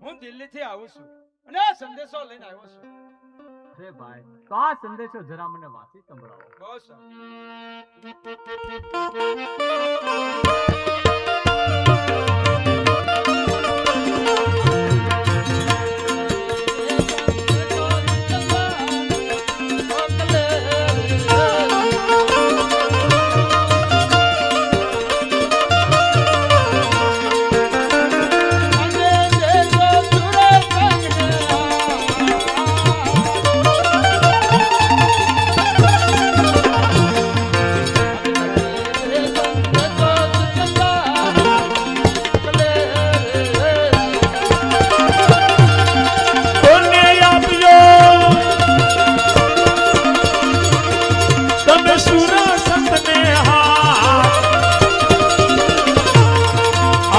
હું દિલ્હીથી આવું છું અને આ સંદેશો લઈને આવ્યો છું. અરે ભાઈ, તો આ સંદેશો જરા મને વાંચી સંભળાવો. બહુ સારું.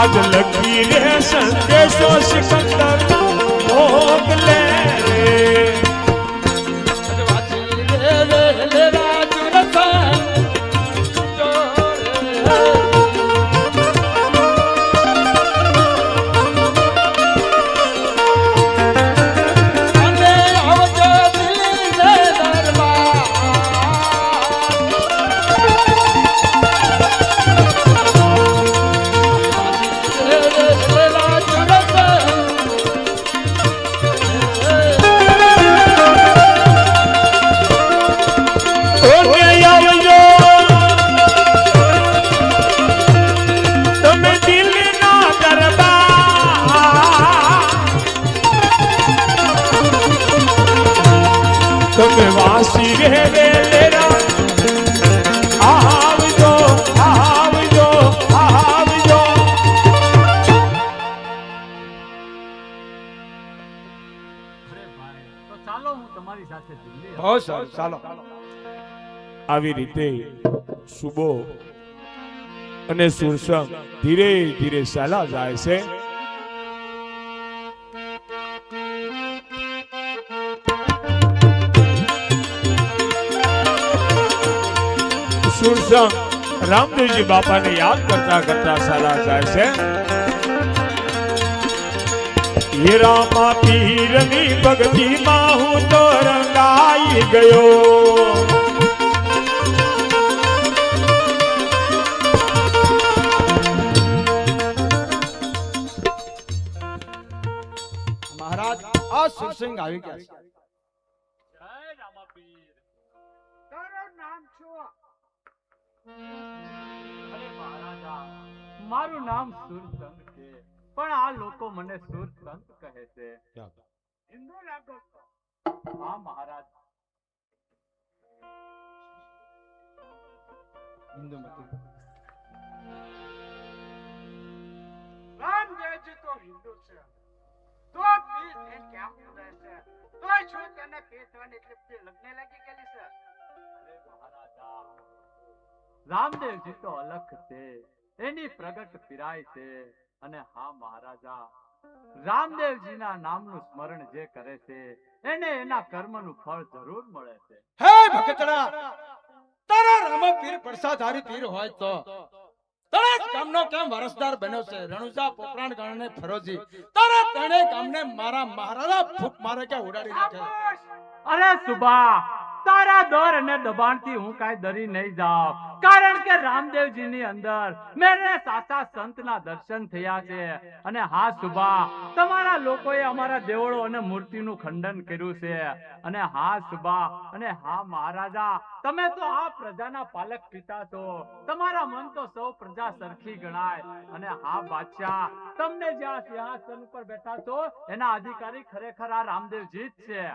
आज लगी रे संदेशो सिकंदर मोकले वासी रे लेरा आवजो आवजो आवजो. અરે ભાઈ, તો ચાલો હું તમારી સાથે દિલ્હી બહુ સારું, ચાલો. આવી રીતે સુબો અને સુરસંગ ધીરે ધીરે ચાલા જાય છે. સુરસંગ રામદેવજી બાપાને યાદ કરતા કરતા ચાલા જાય છે. હે રામા પીરની ભક્તિમાં હું તો રંગાઈ ગયો. મહારાજ, આ સુરસિંહ આવી ગયા છે. જય રામાપીર. તારું નામ શું? અરે મહારાજા, મારું નામ સુરસંગ છે, પણ આ લોકો મને સુરસંગ કહે છે. હિન્દુ લાગો છો? હા મહારાજ. હિન્દુમતી. રામદેવજી તો હિન્દુ છે, તો પીર થઈને કેમ બોલે છે? તોય શું તને પીર થવાની એટલી બધી લગ્ન લાગી ગયેલી છે? અરે મહારાજા, રામદેવજી તો અલગ છે, એની પ્રગટ પીરાય છે. અને હા મહારાજા, રામદેવજીના નામનું સ્મરણ જે કરે છે એને એના કર્મનું ફળ જરૂર મળે છે. હે ભગતડા, તારા રામાપીર પરસાધારી પીર હોય તો તારા ગામનો કેમ વારસદાર બન્યો છે? રણુજા, પોપરાણ, ગણને ફરોજી તારા ત્રણેય ગામને મારા મહારાજા ફૂંક મારે કે ઉડાડી નાખે. અરે સુબા, તારા દર અને દબાણથી હું કાંઈ ડરી નહીં જાઉં, કારણ કે રામદેવજીની અંદર મેરે સાચા સંતના દર્શન થયા છે. અને હા સુબા, તમારા લોકોએ અમારા દેવળો અને મૂર્તિનું ખંડન કર્યું છે. અને હા સુબા અને હા મહારાજા, તમે તો આ પ્રજાના પાલક પિતા છો, તમારા મન તો સૌ પ્રજા સરખી ગણાય. અને હા બાદશાહ, તમને જ્યાં સિંહાસન ઉપર બેઠા છો એના અધિકારી ખરેખર આ રામદેવજી જ છે.